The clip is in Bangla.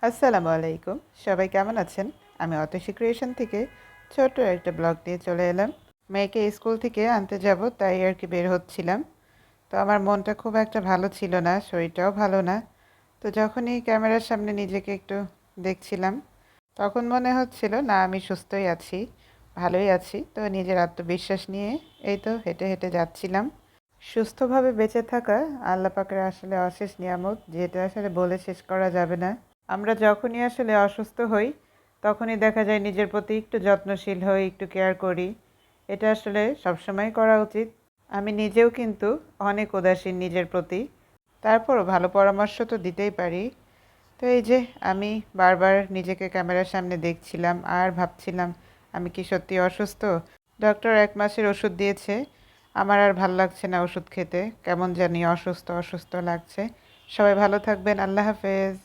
আসসালামু আলাইকুম। সবাই কেমন আছেন? আমি অতসী ক্রিয়েশন থেকে ছোট্ট একটা ব্লগ নিয়ে চলে এলাম। মেয়েকে স্কুল থেকে আনতে যাব, তাই আর কি বের হচ্ছিলাম। তো আমার মনটা খুব একটা ভালো ছিল না, শরীরটাও ভালো না। তো যখনই ক্যামেরার সামনে নিজেকে একটু দেখছিলাম, তখন মনে হচ্ছিল না আমি সুস্থই আছি, ভালোই আছি। তো নিজের আত্মবিশ্বাস নিয়ে এই তো হেঁটে হেঁটে যাচ্ছিলাম। সুস্থভাবে বেঁচে থাকা আল্লাহ পাকের আসলে অশেষ নিয়ামত, যেটা আসলে বলে শেষ করা যাবে না। আমরা যখনই আসলে অসুস্থ হই, তখনই দেখা যায় নিজের প্রতি একটু যত্নশীল হই, একটু কেয়ার করি। এটা আসলে সবসময় করা উচিত। আমি নিজেও কিন্তু অনেক উদাসীন নিজের প্রতি, তারপরও ভালো পরামর্শ তো দিতেই পারি। তো এই যে আমি বারবার নিজেকে ক্যামেরার সামনে দেখছিলাম আর ভাবছিলাম, আমি কি সত্যি অসুস্থ? ডক্টর 1 মাসের ওষুধ দিয়েছে, আমার আর ভাল লাগছে না ওষুধ খেতে, কেমন জানি অসুস্থ অসুস্থ লাগছে। সবাই ভালো থাকবেন, আল্লাহ হাফেজ।